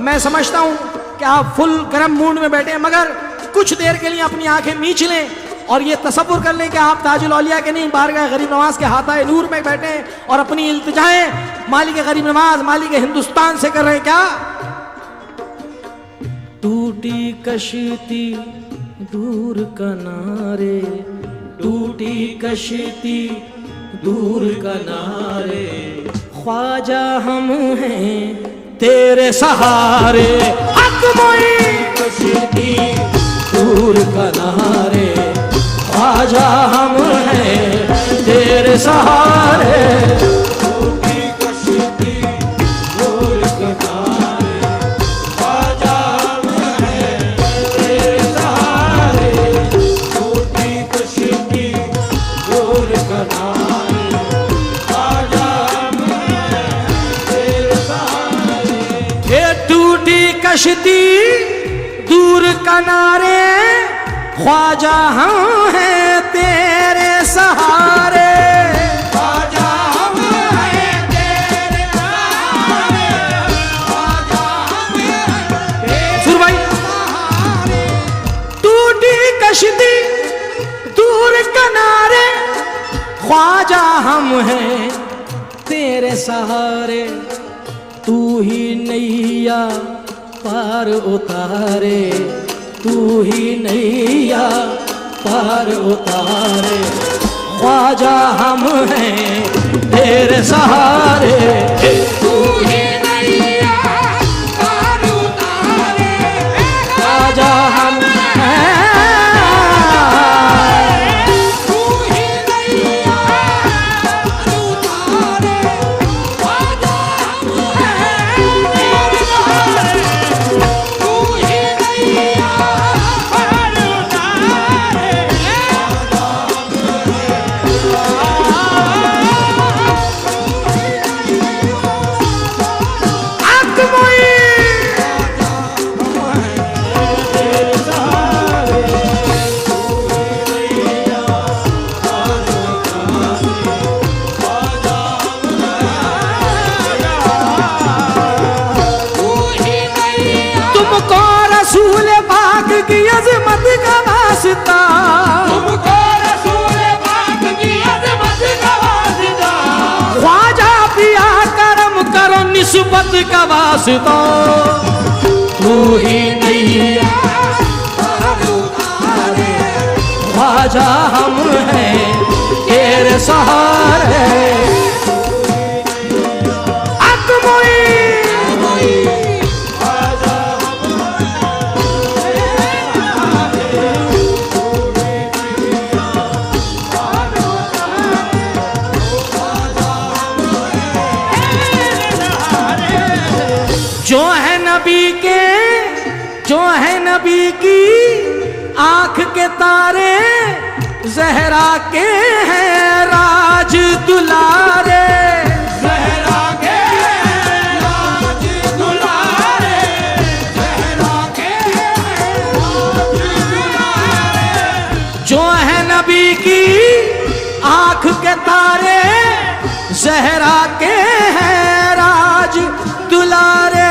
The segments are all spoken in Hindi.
मैं समझता हूं कि आप फुल गर्म मूड में बैठे हैं, मगर कुछ देर के लिए अपनी आंखें मींच लें और ये तसव्वुर कर लें कि आप ताजुल औलिया के नहीं, बारगाह गरीब नवाज के हाथाए नूर में बैठे हैं और अपनी इल्तिजाएं मालिक गरीब नवाज, मालिक हिंदुस्तान से कर रहे हैं। क्या टूटी कश्ती दूर किनारे, टूटी कश्ती दूर किनारे, ख्वाजा हम हैं तेरे सहारे। हक मोई कश्ती दूर किनारे, ख्वाजा हम हैं तेरे सहारे। टूटी कश्ती दूर किनारे, ख्वाजा हम हैं तेरे सहारे। टूटी कश्ती दूर किनारे, ख्वाजा हम हैं तेरे सहारे। ये टूटी कश्ती दूर किनारे, ख्वाजा हम हैं तेरे सहारे। ख्वाजा हम हैं तेरे सहारे, ख्वाजा हम हैं तेरे सहारे। टूटी कश्ती दूर किनारे, ख्वाजा हम हैं तेरे सहारे। तू ही नैया पार उतारे, तू ही नैया पार उतारे। ख्वाजा हम हैं तेरे सहारे। तू ही नैया पार उतारे, ख्वाजा हम हैं। तू ही नैया पार उतारे, ख्वाजा हम हैं तेरे सहारे। तू ही नैया की अज़मत का वास्ता, तुमको रसूल पाक की अज़मत का वास्ता। ख्वाजा पिया करम करो निस्बत का वास्ता। तू ही नैया पार उतारे, ख्वाजा हम हैं तेरे सहारे। जो है नबी के, जो है नबी की आंख के तारे, ज़हरा के हैं राज दुलारे। ज़हरा के हैं राज दुलारे, ज़हरा के हैं राज दुलारे। जो है नबी की आंख के तारे, ज़हरा के हैं राज दुलारे।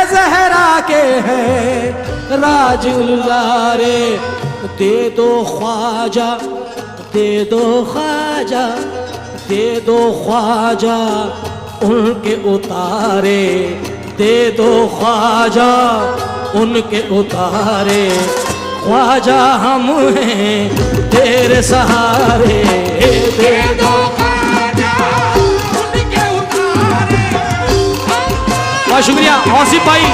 ज़हरा के हैं राज दुलारे। दे दो ख्वाजा, दे दो ख्वाजा, दे दो ख्वाजा उनके उतारे। दे दो ख्वाजा उनके उतारे। ख्वाजा हम हैं तेरे सहारे। दे दो ख्वाजा उनके उतारे। बहुत शुक्रिया आसिफ भाई।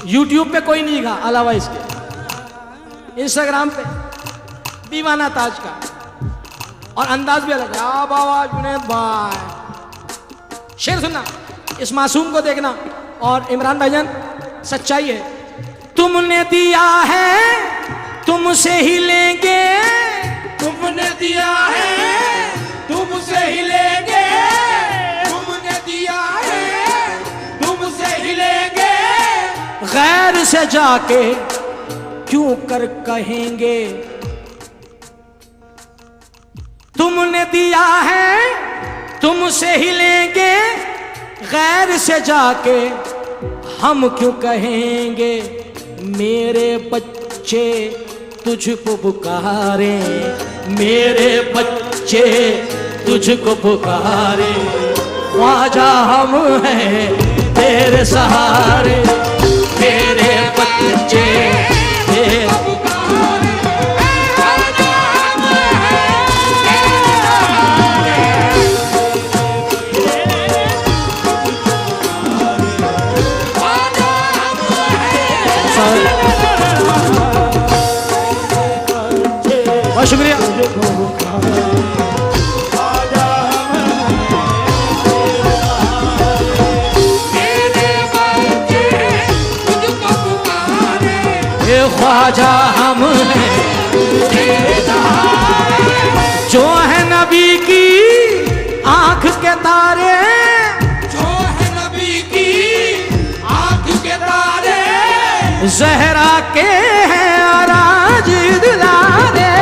यूट्यूब पे कोई नहीं दिखा अलावा इसके, इंस्टाग्राम पे दीवाना ताज का और अंदाज भी अलग है। आ बाबा जुनैद भाई, शेर सुनना, इस मासूम को देखना। और इमरान भाईजान सच्चाई है, तुमने दिया है तुमसे ही लेंगे, तुमने दिया है तुमसे ही लेंगे, तुमने दिया है तुमसे ही लेंगे, गैर से जाके क्यों कर कहेंगे। तुमने दिया है तुमसे ही लेंगे, गैर से जाके हम क्यों कहेंगे। मेरे बच्चे तुझको पुकारे, मेरे बच्चे तुझको पुकारे, ख्वाजा हम हैं तेरे सहारे, मेरे बच्चे तेरे पुकारे, ख्वाजा हम हैं तेरे सहारे, ख्वाजा हम हैं। बहुत शुक्रिया। ख्वाजा हम हैं जो है नबी की आंख के तारे, जो है नबी की आंख के तारे, ज़हरा के हैं राज दुलारे,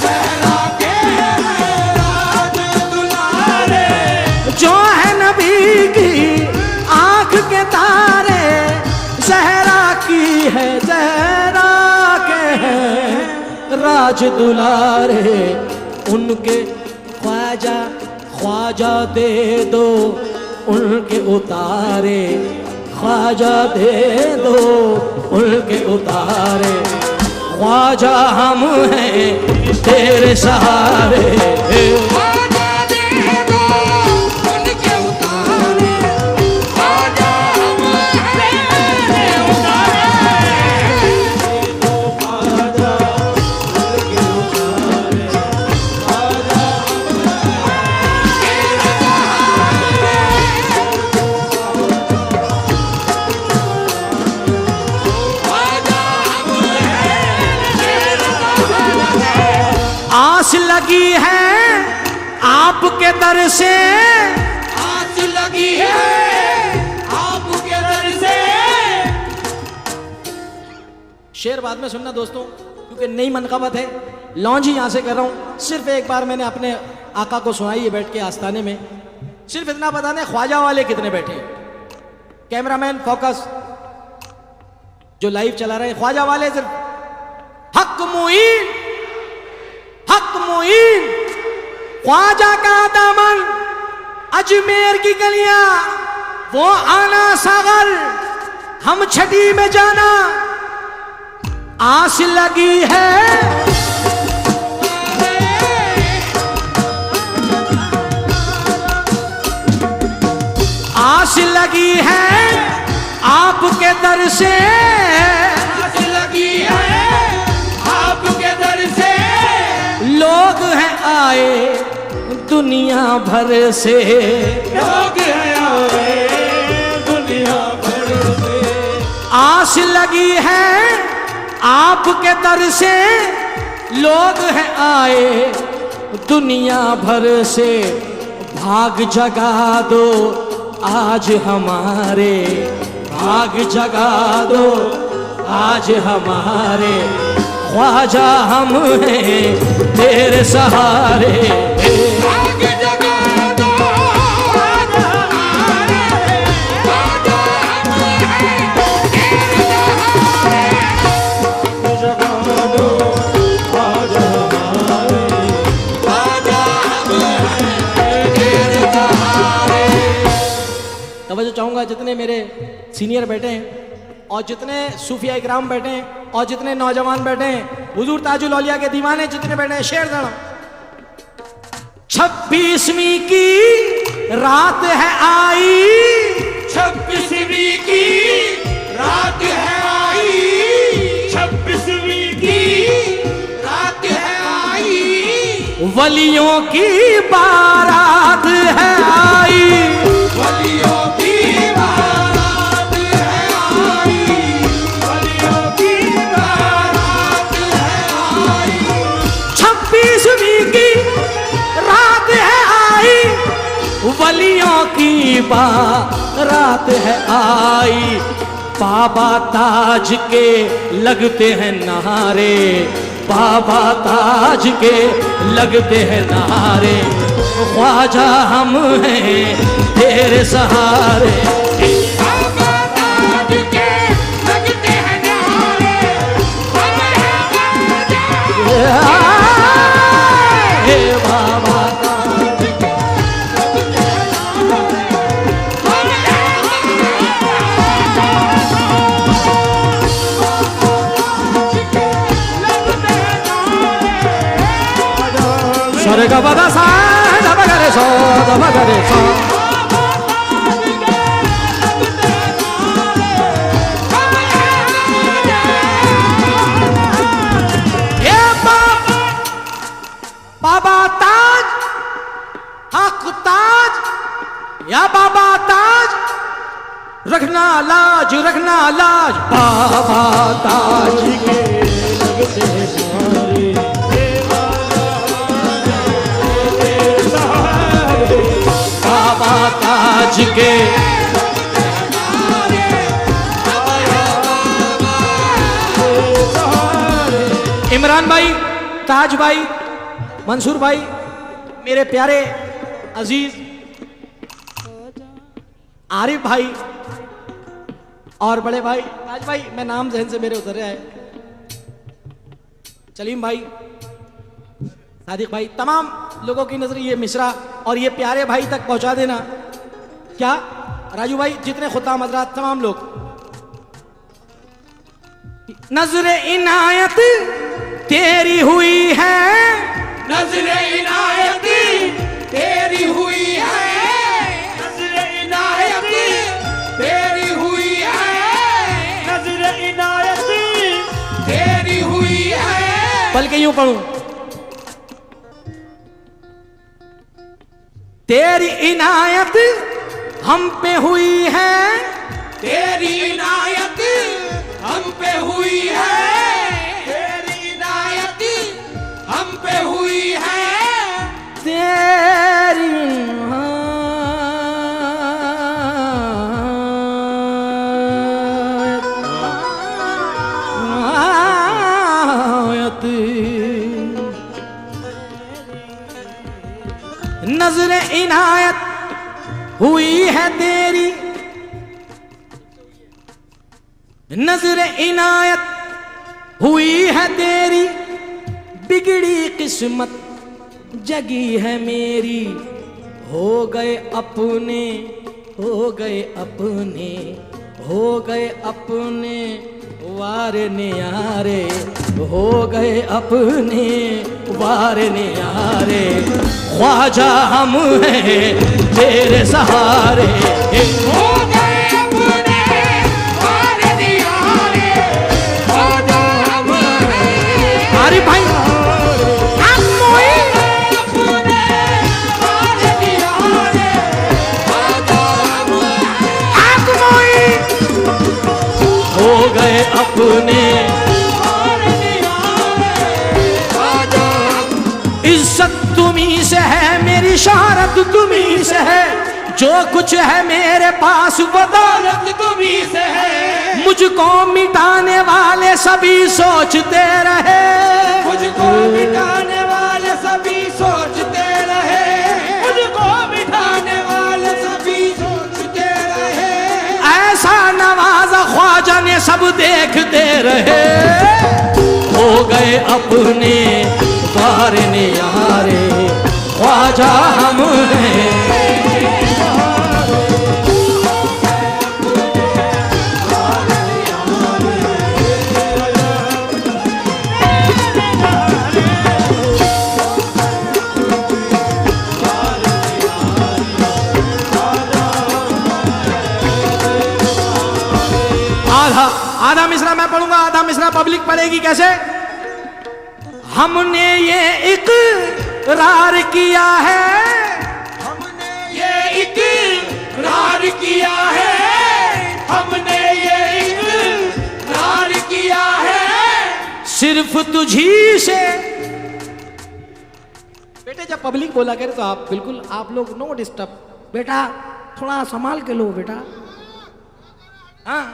ज़हरा के राज दुलारे, जो है नबी की आंख के तारे, ज़हरा की है ज़हरा के हैं राज दुलारे, उनके ख्वाजा ख्वाजा दे दो उनके उतारे, ख्वाजा दे दो उनके उतारे, ख्वाजा हम हैं तेरे सहारे, ख्वाजा दे दो उनके उतारे, ख्वाजा हम हैं तेरे उतारे, ख्वाजा उनके उतारे, ख्वाजा हम हैं तेरे सहारे, ख्वाजा हम हैं तेरे सहारे। आस लगी है आपके दर से, आस लगी है आपके दर से। शेर बाद में सुनना दोस्तों, क्योंकि नई मनक़बत है, लॉन्च ही यहां से कर रहा हूं। सिर्फ एक बार मैंने अपने आका को सुनाई है बैठ के आस्थाने में। सिर्फ इतना बता दें, ख्वाजा वाले कितने बैठे हैं। कैमरामैन फोकस, जो लाइव चला रहे हैं, ख्वाजा वाले सिर्फ हक मुईन, हक मुईन, ख्वाजा का दामन, अजमेर की गलियां, वो आना सागर, हम छठी में जाना, आस लगी है आस लगी है आपके दर से, आस लगी है आपके दर से। लोग हैं आए दुनिया भर से, लोग हैं आए दुनिया भर से। आस लगी है आपके दर से, लोग हैं आए दुनिया भर से, भाग जगा दो आज हमारे, भाग जगा दो आज हमारे, ख्वाजा हम हैं तेरे सहारे, भाग जगा दो आज हमारे, ख्वाजा हम हैं तेरे सहारे, जगा दो आज हमारे, ख्वाजा हम हैं तेरे सहारे। तवज्जो चाहूँगा जितने मेरे सीनियर बैठे हैं और जितने सूफिया इकराम बैठे हैं और जितने नौजवान बैठे हैं, हुजूर ताजुल औलिया के दीवाने जितने बैठे हैं, शेर देना। 26वीं की रात है आई, 26वीं की रात है आई, 26वीं की रात है आई, वलियों की बारात है आई, वलियों की बारात है आई, वलियों की बारात है आई। 26वीं की रात है आई, वलियों की बारात है आई। बाबा ताज के लगते हैं नारे, बाबा ताज के लगते हैं नारे, ख्वाजा हम हैं तेरे सहारे। बाबा ताज के लगते हैं नारे, हम हैं ख्वाजा। हे बाबा ताज के लगते हैं नारे, हम हैं स्वर्ग बदा सा दब करे सो दब करे सो। ये बाबा ताज, हक ताज या बाबा ताज, रखना लाज रखना लाज। बाबा ताज के लगते हैं नारे, बाबा ताज के। इमरान भाई, ताज भाई, मंसूर भाई, मेरे प्यारे अजीज आरिफ भाई और बड़े भाई ताज भाई, मैं नाम जहन से मेरे उतर रहा है, सलीम भाई, सादिक भाई, तमाम लोगों की नजर ये मिश्रा और ये प्यारे भाई तक पहुंचा देना। क्या राजू भाई, जितने खुताम हजरात, तमाम लोग। नजर इनायत तेरी हुई है, नजर इनायत तेरी हुई है, नजर इनायत तेरी हुई है, नजर इनायत तेरी हुई है। बल्कि यूं पढ़ूं, तेरी इनायत हम पे हुई है, तेरी इनायत हम पे हुई है, तेरी इनायत हम पे हुई है, तेरी इनायत, नजर इनायत हुई है तेरी, नजर इनायत हुई है तेरी, बिगड़ी किस्मत जगी है मेरी, हो गए अपने, हो गए अपने, हो गए अपने वार न्यारे, हो गए अपने वार न्यारे, ख्वाजा हम हैं तेरे सहारे। हो गए अपने वार नियारे, ख्वाजा हम हैं। अरे भाई आप मोई अपने वार नियारे, ख्वाजा हम हैं। आप मोई हो गए अपने, वार नियारे, ख्वाजा हम हैं। इज्जत तुम्ही से है, मेरी शोहरत तुम्ही से है, जो कुछ है मेरे पास वो दौलत तुम्ही से है, मुझको मिटाने वाले सभी सोचते रहे, मुझको मिटाने वाले सभी सोचते रहे, मुझको मिटाने वाले सभी सोचते रहे। ऐसा नवाजा ख्वाजा ने सब देखते रहे, हो गए अपने बार न्यारे, ख्वाजा हम हैं। आधा मिसरा मैं पढ़ूंगा, आधा मिसरा पब्लिक पढ़ेगी। कैसे? हमने ये इकरार किया है, हमने ये इकरार किया है, हमने ये इकरार किया है, सिर्फ तुझी से। बेटे जब पब्लिक बोला करे तो आप बिल्कुल, आप लोग नो डिस्टर्ब, बेटा थोड़ा संभाल के लो बेटा। हाँ,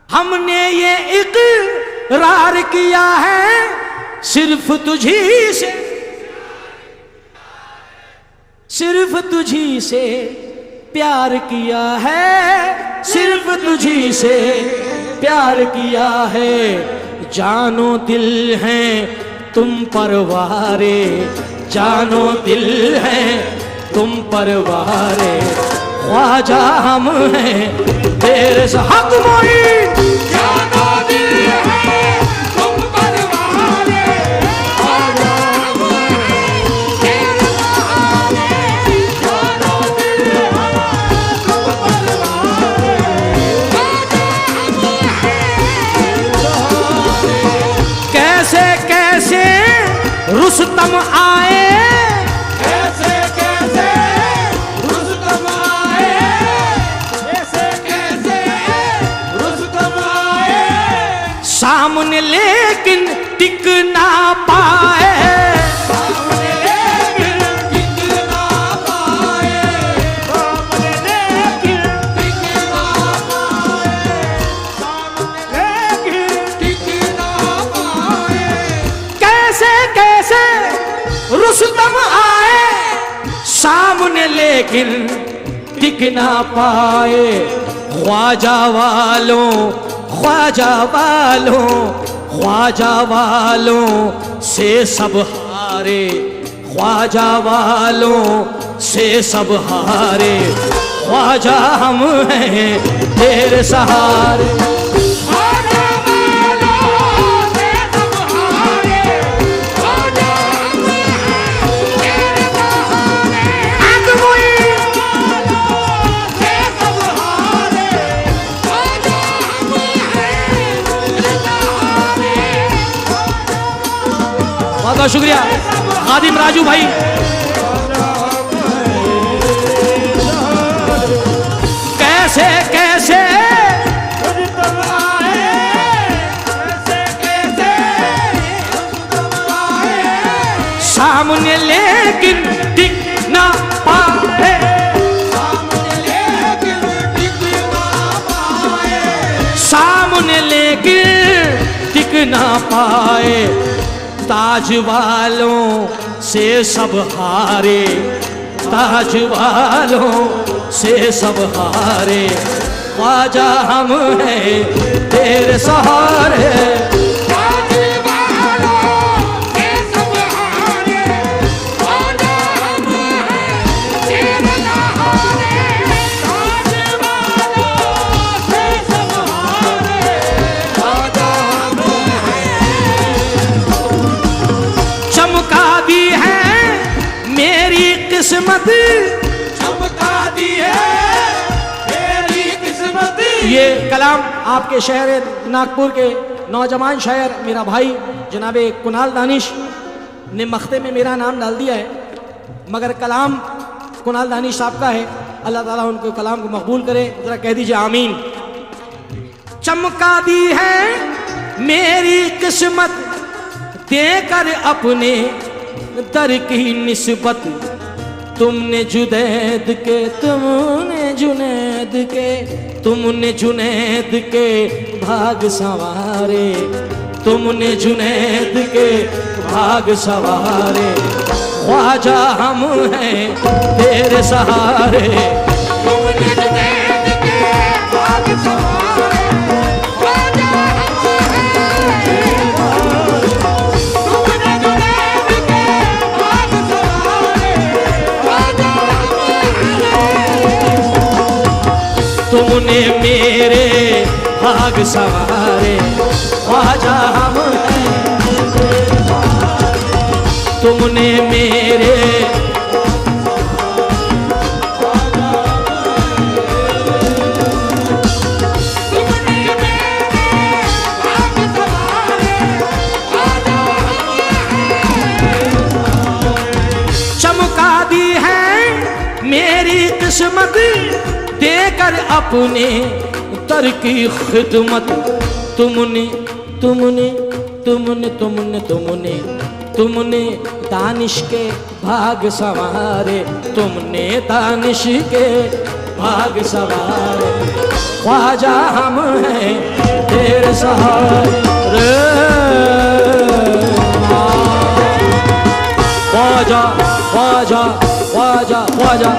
हमने ये इकरार किया है, सिर्फ तुझी से, सिर्फ तुझी से प्यार किया है, सिर्फ तुझी से प्यार किया है। जानो दिल हैं तुम परवारे, जानो दिल है तुम परवारे, ख्वाजा हम हैं तेरे से। हक मोइन जानो दिल है तुम परवारे, ख्वाजा हम हैं तेरे सहारे, जानो दिल है तुम परवारे, ख्वाजा हम हैं। कैसे कैसे रुस्तम आए, कैसे कैसे रुस्तम आए, कैसे कैसे रुस्तम आए, सामने लेकिन टिक ना पाए, सामने लेकिन टिक ना पाए, सामने लेकिन टिक ना पाए, सामने लेकिन टिक ना पाए। कैसे कैसे रुस्तम आए, सामने लेकिन टिक ना पाए। ख्वाजा वालों, ख्वाजा वालों, ख्वाजा वालों से सब हारे, ख्वाजा वालों से सब हारे, ख्वाजा हम हैं तेरे सहारे। ख्वाजा वालों से सब हारे, ख्वाजा हम हैं तेरे सहारे, हक मोइन से सब हारे, ख्वाजा हम हैं तेरे सहारे। बहुत बहुत शुक्रिया खादिम राजू भाई। कैसे कैसे रुस्तम आए, कैसे कैसे रुस्तम आए, सामने लेकिन टिक ना पाए, सामने लेकिन टिक ना पाए, सामने लेकिन टिक ना पाए। ताज वालों से सब हारे, ताज वालों से सब हारे, ख्वाजा हम हैं तेरे सहारे। ख्वाजा वालों से सब हारे, ख्वाजा हम हैं तेरे सहारे, ख्वाजा वालों से सब हारे, ख्वाजा हम हैं। चमका दी है मेरी किस्मत, चमका दी है मेरी किस्मत। ये कलाम आपके शहर नागपुर के नौजवान शायर मेरा भाई जनाब कुनाल दानिश ने मख्ते में मेरा नाम डाल दिया है, मगर कलाम कुनाल दानिश साहब का है। अल्लाह ताला उनको कलाम को मकबूल करे, जरा कह दीजिए आमीन। चमका दी है मेरी किस्मत, देकर अपने दर की निस्बत, तुमने जुनैद के, तुमने जुनैद के, तुमने जुनैद के भाग सवारे, तुमने जुनैद के भाग सवारे, ख्वाजा हम हैं तेरे सहारे। तुमने जुनैद के भाग सवारे, ख्वाजा हम हैं। तुमने जुनैद के भाग सवारे, ख्वाजा हम हैं। तुमने मेरे भाग सवारे, ख्वाजा हम हैं, तुमने मेरे तुमने मेरे भाग सवारे, ख्वाजा हम हैं। इज्जत देकर अपने दर की खिदमत तुमने तुमने तुमने तुमने तुमने तुमने दानिश के भाग संवारे, तुमने दानिश के भाग संवारे। ख्वाजा हम हैं तेरे सहारे, ख्वाजा ख्वाजा ख्वाजा ख्वाजा